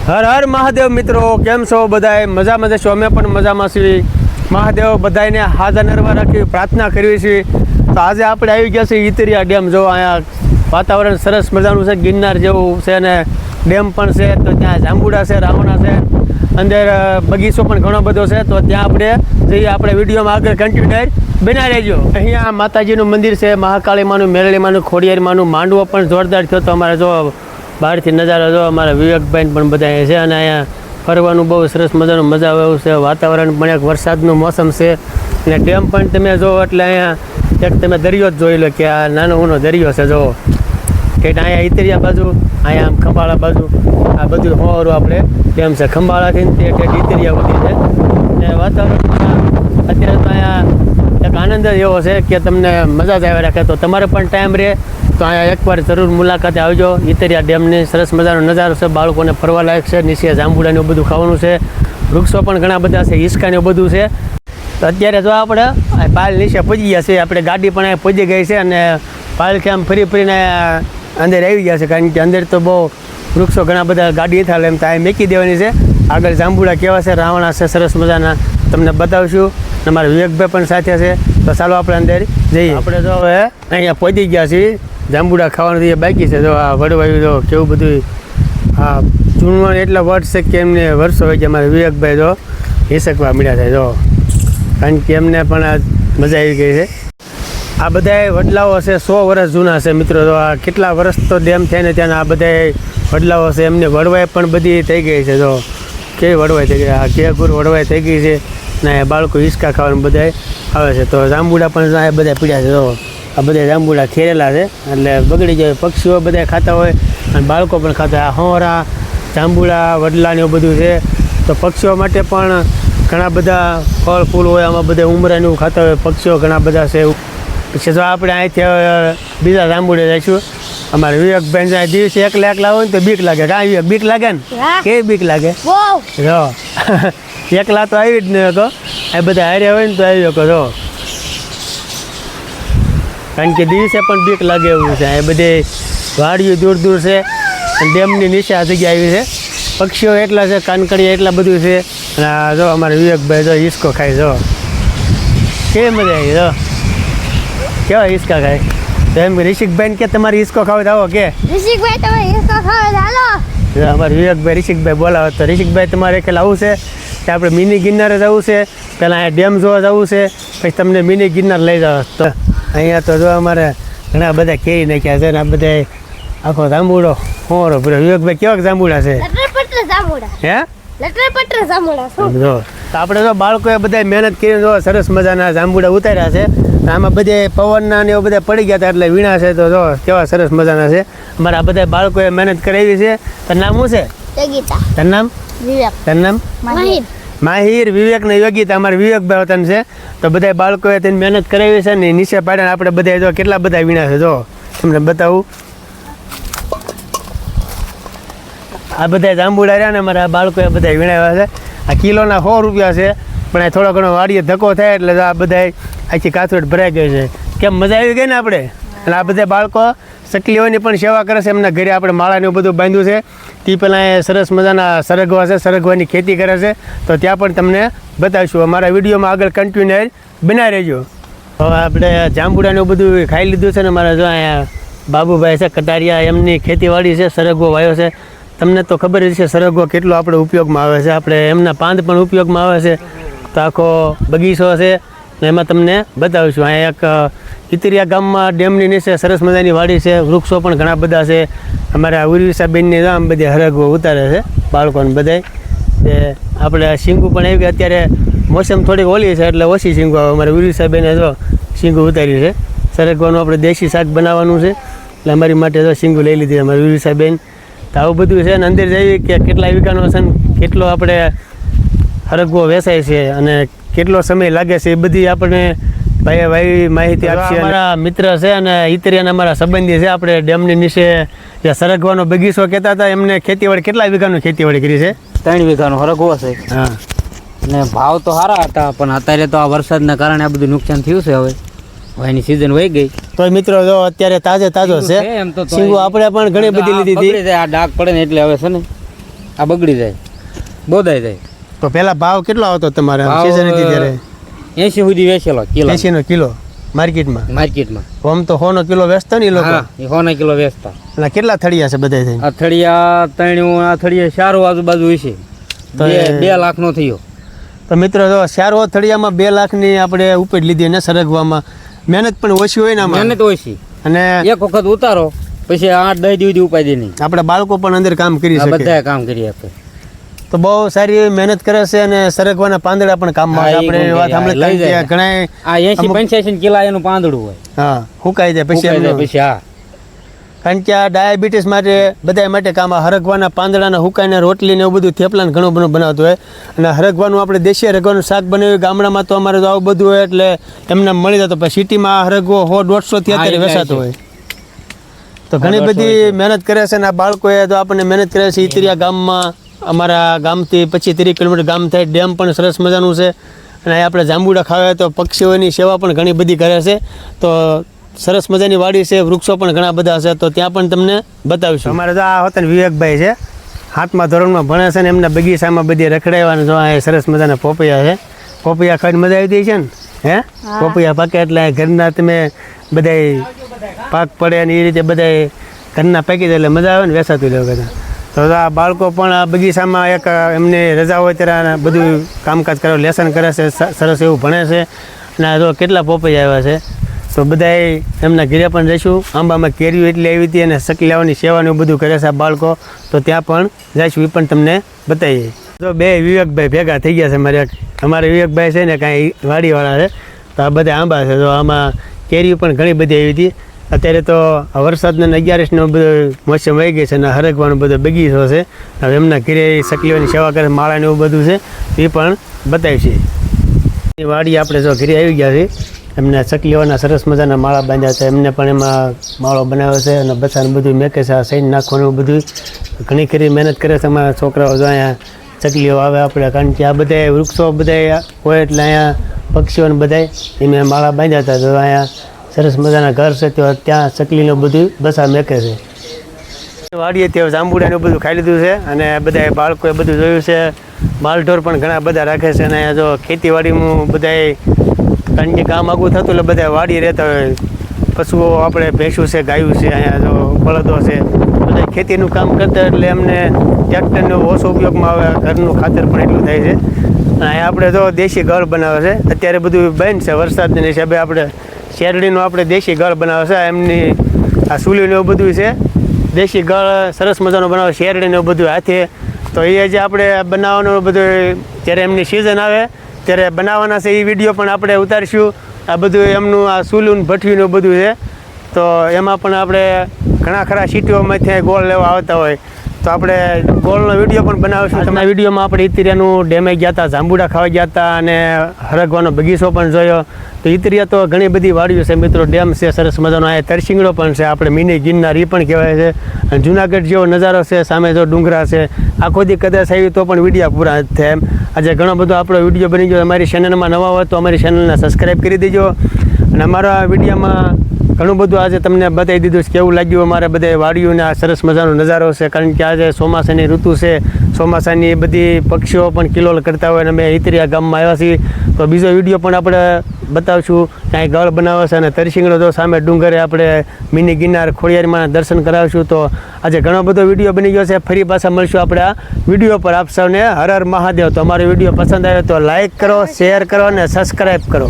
હર હર મહાદેવ મિત્રો, કેમ છો બધાય? મજામાં જશો? અમે પણ મજામાં છીએ. મહાદેવ બધાને હાજર નરવા રાખી પ્રાર્થના કરવી છીએ. તો આજે આપણે આવી ગયા છીએ ઈતરિયા ડેમ. જો અહીંયા વાતાવરણ સરસ મજાનું છે, ગિરનાર જેવું છે અને ડેમ પણ છે. તો ત્યાં જાંબુડા છે, રાવણા છે, અંદર બગીચો પણ ઘણો બધો છે. તો ત્યાં આપણે જઈએ. આપણે વિડીયોમાં આગળ કન્ટિન્યુ બના રહેજો. અહીંયા માતાજીનું મંદિર છે, મહાકાળીમાનું, મેરળીમાનું, ખોડિયારમાંનું. માંડવો પણ જોરદાર થયો. તો અમારે જો બહારથી નજારો જો અમારા વિવેકભાઈ પણ બધા છે અને અહીંયા ફરવાનું બહુ સરસ મજાનું મજા આવે એવું છે. વાતાવરણ પણ એક વરસાદનું મોસમ છે અને ડેમ પણ તમે જો એટલે અહીંયા એક તમે દરિયો જ જોઈ લો કે આ નાનો ઊનો દરિયો છે. જો કે અહીંયા ઈતરિયા બાજુ, અહીંયા આમ ખંભાળા બાજુ આ બધું હોરું આપણે ડેમ છે. ખંભાળાથી તે ઈતરિયા ઉડી છે અને વાતાવરણમાં અત્યારે તો અહીંયા એક આનંદ જ એવો છે કે તમને મજા જ આવે રાખે. તો તમારે પણ ટાઈમ રહે તો અહીંયા એકવાર જરૂર મુલાકાતે આવજો. ઈતરિયા ડેમની સરસ મજાનો નજારો છે, બાળકોને ફરવા લાયક છે. નીચે જાંબુડાને બધું ખાવાનું છે, વૃક્ષો પણ ઘણા બધા છે, હિંચકાને બધું છે. તો અત્યારે જો આપણે પાલ નીચે પહોંચી ગયા છીએ. આપણે ગાડી પણ અહીંયા પહોંચી ગઈ છે અને પાલથી આમ ફરીને અંદર આવી ગયા છે, કારણ કે અંદર તો બહુ વૃક્ષો ઘણા બધા ગાડી થાય એમ તો આ મેકી દેવાની છે. આગળ જાંબુડા કેવા છે, રાવણા છે, સરસ મજાના તમને બતાવશું. અમારા વિવેકભાઈ પણ સાથે છે. તો ચાલો આપણે અંદર જઈએ. આપણે જો હવે અહીંયા પહોંચી ગયા છીએ. જાંબુડા ખાવાનું બાકી છે. જો આ વડવાયું જો કેવું બધું આ જૂનવાણ એટલા વર્ષ છે કે એમને વર્ષો હોય છે. અમારા વિવેકભાઈ જો હિસકવા મળ્યા છે. જો કારણ કે એમને પણ આ મજા આવી ગઈ છે. આ બધા વડલાઓ છે 100 વર્ષ જૂના છે મિત્રો. તો આ કેટલા વર્ષ તો ડેમ થઈને ત્યાં આ બધા વડલાઓ છે, એમને વડવાઈ પણ બધી થઈ ગઈ છે. જો કેવી વડવાઈ થઈ ગઈ, આ કેગુર વડવાઈ થઈ ગઈ છે ને બાળકો હિંચકા ખાવાનું બધા આવે છે. તો જાંબુડા પણ બધા પીડ્યા છે. જો આ બધા જાંબુડા ખેરેલા છે એટલે બગડી જાય. પક્ષીઓ બધા ખાતા હોય અને બાળકો પણ ખાતા હોય. હોરા, જાંબુડા, વડલાને એવું બધું છે. તો પક્ષીઓ માટે પણ ઘણા બધા ફળ ફૂલ હોય, આમાં બધા ઉમરાને એવું ખાતા હોય પક્ષીઓ ઘણા બધા છે. પછી જો આપણે અહીંથી બીજા જાંબુડે જઈશું. અમારે વિવેકભાઈ દિવસે એકલા હોય ને તો બીક લાગે. કાં વિવેક બીક લાગે ને? કેવી બીક લાગે? જો એકલા તો આવી જ નહીં હતો, એ બધા હારે હોય ને તો આવી શકો. જો કારણ કે દિવસે પણ બીક લાગે એવું છે. એ બધે વાડીઓ દૂર દૂર છે અને ડેમની નીચે આ જગ્યા આવી છે. પક્ષીઓ એટલા છે, કાનકડિયા એટલા બધું છે. અને આ જો અમારે વિવેકભાઈ જો હિંચકો ખાય. જો કેવી મજા આવી. જો કેવા હિંચકા ખાય. તો એમ ઋષિકભાઈ કે તમારે હિંચકો ખાવ તો આવો કે ઋષિકભાઈ તમે હિંચકો ખાવ હાલો. અમારે વિવેકભાઈ ઋષિકભાઈ બોલાવો. તો ઋષિકભાઈ તમારે એકલા આવું છે કે આપણે મિની ગિરનારે જવું છે, પહેલાં અહીંયા ડેમ જોવા જવું છે, પછી તમને મિની ગિરનાર લઈ જાવ. તો અહીંયા તો જો અમારે ઘણા બધા કેરી નાખ્યા છે ને આ બધા આખો જાંબુડો હોરો પૂરો. વિવેકભાઈ કેવાક જાંબુડા છે? હે લટરપટર જાંબુડા. જો તો આપણે જો બાળકોએ બધા મહેનત કરીને જો સરસ મજાના જાંબુડા ઉતાર્યા છે. આમાં બધે પવનના ને એવું બધા પડી ગયા હતા એટલે વીણા છે. તો જો કેવા સરસ મજાના છે. અમારા બધા બાળકોએ મહેનત કરાવી છે. તારું નામ શું છે? તારું નામ? વિવેક. તારું નામ? માહિર. વિવેક ને યોગિતા અમારે વિવેકભાઈ વતન છે. તો બધા બાળકોએ તેની મહેનત કરાવી છે ને નીચે પાડ્યા. આપણે બધા જો કેટલા બધા વીણા છે. જો તમને બતાવું. આ બધા જાંબુડા રહ્યા ને અમારા બાળકોએ બધા વીણાવ્યા છે. આ કિલોના 100 રૂપિયા છે, પણ આ થોડો ઘણો વાડીએ ધક્કો થાય એટલે આ બધા આખી કાથરોટ ભરાઈ ગઈ છે. કેમ મજા આવી ગઈ ને આપણે? અને આ બધા બાળકો ચકલીઓની પણ સેવા કરે છે. એમના ઘરે આપણે માળાને બધું બાંધ્યું છે. તે પહેલાં એ સરસ મજાના સરગવા છે, સરગવાની ખેતી કરે છે. તો ત્યાં પણ તમને બતાવીશું. અમારા વિડીયોમાં આગળ કન્ટિન્યુ બના રહેજો. હવે આપણે જાંબુડાને બધું ખાઈ લીધું છે ને મારા જો અહીંયા બાબુભાઈ છે કટારિયા, એમની ખેતીવાડી છે, સરગવો વાયો છે. તમને તો ખબર જ છે સરગવો કેટલો આપણે ઉપયોગમાં આવે છે. આપણે એમના પાંદ પણ ઉપયોગમાં આવે છે. તો આખો બગીચો છે ને એમાં તમને બતાવીશું. અહીંયા એક ઈતરિયા ગામમાં ડેમની નીચે સરસ મજાની વાડી છે, વૃક્ષો પણ ઘણા બધા છે. અમારા ઉર્વિસાબેનની આમ બધી હરગવો ઉતારે છે બાળકોને બધાય. તે આપણે શીંગું પણ આવી અત્યારે મોસમ થોડીક ઓલી છે એટલે ઓછી શીંગું આવે. અમારે ઉર્વિસાબેને જો શીંગું ઉતારી છે. સરગવાનું આપણે દેશી શાક બનાવવાનું છે એટલે અમારી માટે જો શીંગું લઈ લીધી અમારી ઉર્વિસાબેન. તો આવું બધું છે ને અંદર જઈએ કે કેટલા વીઘાનો છે ને કેટલો આપણે હરગવો વેચાય છે અને કેટલો સમય લાગે છે એ બધી આપણે ભાઈ માહિતી આપશે. અમારા મિત્ર છે અને ઈતરિયાના અમારા સંબંધી છે. આપણે ડેમની નીચે જે સરગવાનો બગીચો કહેતા હતા, એમને ખેતીવાડી કેટલા વીઘાનું ખેતીવાડી કરી છે? 3 વીઘાનો હરગવો છે. હા, અને ભાવ તો સારા હતા, પણ અત્યારે તો આ વરસાદના કારણે આ બધું નુકસાન થયું છે. હવે એની સીઝન વહી ગઈ. તો મિત્રો જો અત્યારે તાજો છે. શીંગું આપણે પણ ઘણી બધી લીધી હતી. આ ડાઘ પડે ને એટલે હવે છે ને આ બગડી જાય, બોદાઈ જાય. તો પહેલા ભાવ કેટલો આવતો તમારે સીઝન હતી ત્યારે? 80 સુધી વેચેલો કિલો, 80 નો કિલો માર્કેટમાં. માર્કેટમાં. આમ તો 100 નો કિલો વેચતા ને એ લોકો. હા, એ 100 કિલો વેચતા. અને કેટલા થળિયા છે બધા થઈને? આ થળિયા ત્રણ્યું, આ થળિયા ચારો આજુબાજુ હશે, તો 2 લાખ નો થયો. તો મિત્રો જો શારો થળિયામાં 2 લાખની આપણે ઉપજ લીધી ને સરગવામાં. મહેનત પણ ઓછી હોય ને આમાં. મહેનત ઓછી, અને એક વખત ઉતારો પછી 8-10 દિવસ ઉપાય નહીં. આપણા બાળકો પણ અંદર કામ કરી આ શકે. બધા કામ કરી આપે. તો બહુ સારી એવી મહેનત કરે છે અને સરગવાના પાંદડા પણ કામમાં આવે. આપણે એ વાત સાંભળી કે ઘણા આ 80-85 કિલા એનું પાંદડું હોય. હા સુકાઈ જાય પછી ઉકાઈ જાય એમનું. પછી. હા, કારણ કે આ ડાયાબિટીસ માટે બધા માટે કામ આ હરગવાના પાંદડાના હુકાઈને રોટલી ને એવું બધું થેપલાને ઘણું બધું બનાવતું હોય. અને હરગવાનું આપણે દેશી હરગવાનું શાક બનાવ્યું ગામડામાં તો અમારે તો આવું બધું હોય એટલે એમને મળી જતો. પણ સિટીમાં હરગવો 100-150 થી અત્યારે વેચાતો હોય. તો ઘણી બધી મહેનત કરે છે અને આ બાળકોએ તો આપણને મહેનત કરે છે. ઈતરિયા ગામમાં અમારા ગામથી 25-30 કિલોમીટર ગામ થાય. ડેમ પણ સરસ મજાનું છે અને અહીં આપણે જાંબુડા ખાવા તો પક્ષીઓની સેવા પણ ઘણી બધી કરે છે. તો સરસ મજાની વાડી છે, વૃક્ષો પણ ઘણા બધા છે, તો ત્યાં પણ તમને બતાવીશું. અમારે તો આ હોતા વિવેકભાઈ છે, 7મા ધોરણમાં ભણે છે ને એમના બગીચામાં બધી રખડાવવાના જો આ સરસ મજાના પોપૈયા છે. પોપૈયા ખાઈને મજા આવી છે ને? હે પોપૈયા પાકે એટલે ઘરના તમે બધાય પાક પડે ને એ રીતે બધાય ઘરના પાકી જાય એટલે મજા આવે ને વેચાતું લેવા બધા. તો આ બાળકો પણ આ બગીચામાં એક એમને રજા હોય ત્યારે બધું કામકાજ કરે, લેસન કરે છે, સરસ એવું ભણે છે. અને આ જો કેટલા પોપૈયા આવ્યા છે. તો બધાય એમના ઘરે પણ જઈશું. આંબામાં કેરીઓ એટલી આવી હતી અને સકલી લાવવાની સેવાનું એવું બધું કરે છે આ બાળકો. તો ત્યાં પણ જઈશું, એ પણ તમને બતાવીએ. જો 2 વિવેકભાઈ ભેગા થઈ ગયા છે. અમારે વિવેકભાઈ છે ને કાંઈ વાડીવાળા છે. તો આ બધા આંબા છે. તો આમાં કેરીઓ પણ ઘણી બધી આવી હતી. અત્યારે તો વરસાદનો 11નો બધો મોસમ આવી ગઈ છે અને હરગવાનો બધો બગીચો છે. હવે એમના ઘરે સકલીઓની સેવા કરે, માળાને એવું બધું છે, એ પણ બતાવીશું. એ વાડી આપણે જો ઘરે આવી ગયા છે. એમને સકલીઓના સરસ મજાના માળા બાંધ્યા છે. એમને પણ એમાં માળો બનાવ્યો છે અને બચ્ચાને બધું મેકે છે. આ સૈન નાખવાનું બધું ઘણી ખરી મહેનત કરે છે અમારા છોકરાઓ. જો અહીંયા ચકલીઓ આવે આપણે, કારણ કે આ બધા વૃક્ષો બધા હોય એટલે અહીંયા પક્ષીઓને બધા એમને માળા બાંધ્યા હતા. તો અહીંયા સરસ મજાના ઘર છે, તો ત્યાં ચકલીનું બધું બસા મેકે છે. વાડીએ ત્યાં જાંબુડાને બધું ખાઈ લીધું છે અને બધા બાળકોએ બધું જોયું છે. માલઢોર પણ ઘણા બધા રાખે છે. અને અહીંયા જો ખેતીવાડીમાં બધાય, કારણ કે કામ આગું થતું એટલે બધા વાડી રહેતા હોય. પશુઓ આપણે ભેંસું છે, ગાયું છે, અહીંયા જો બળદો છે, બધા ખેતીનું કામ કરતા એટલે એમને ટ્રેક્ટરનો ઓછો ઉપયોગમાં આવે. ઘરનું ખાતર પણ એટલું થાય છે. અને અહીંયા આપણે જો દેશી ગળ બનાવે છે. અત્યારે બધું બંધ છે વરસાદના હિસાબે. આપણે શેરડીનું આપણે દેશી ગળ બનાવે છે. એમની આ સુલીનું એવું બધું છે. દેશી ગળ સરસ મજાનો બનાવે, શેરડીને એવું બધું હાથે. તો એ જે આપણે બનાવવાનું બધું જ્યારે એમની સિઝન આવે ત્યારે બનાવવાના છે. એ વિડીયો પણ આપણે ઉતારીશું. આ બધું એમનું આ સુલું ભઠ્ઠીનું એવું બધું છે. તો એમાં પણ આપણે ઘણા ખરા સિટીઓમાંથી ગોળ લેવા આવતા હોય તો આપણે ગોળનો વિડીયો પણ બનાવીશું. તમારા વિડીયોમાં આપણે ઈતરિયાનું ડેમે ગયા હતા, જાંબુડા ખાવા ગયા હતા અને હરગવાનો બગીચો પણ જોયો. તો ઈતરિયા તો ઘણી બધી વાડીઓ છે મિત્રો. ડેમ છે સરસ મજાનો, અહીંયા તરસિંગડો પણ છે, આપણે મિની ગિરનાર એ પણ કહેવાય છે. અને જુનાગઢ જેવો નજારો છે, સામે જો ડુંગરા છે. આખો દી કદાચ આવી તો પણ વિડીયો પૂરા થાય એમ. આજે ઘણો બધો આપણો વિડીયો બની ગયો. અમારી ચેનલમાં નવા હોય તો અમારી ચેનલને સબસ્ક્રાઈબ કરી દેજો. અને અમારા વિડીયોમાં ઘણું બધું આજે તમને બતાવી દીધું છે. કેવું લાગ્યું અમારે બધા વાડીઓને આ સરસ મજાનો નજારો છે. કારણ કે આજે ચોમાસાની ઋતુ છે. ચોમાસાની બધી પક્ષીઓ પણ કિલોલ કરતા હોય અને અમે ઈતરિયા ગામમાં આવ્યા છીએ. તો બીજો વિડીયો પણ આપણે બતાવશું. ક્યાંય ગળ બનાવે છે અને તરસિંગડો તો સામે ડુંગરે આપણે મિની ગિરનાર ખોડિયારમાં દર્શન કરાવશું. તો આજે ઘણો બધો વિડીયો બની ગયો છે. ફરી પાછા મળશું આપણે આ વિડીયો પર. આપ સૌને હર હર મહાદેવ. તો અમારો વિડીયો પસંદ આવ્યો તો લાઈક કરો, શેર કરો અને સબસ્ક્રાઈબ કરો.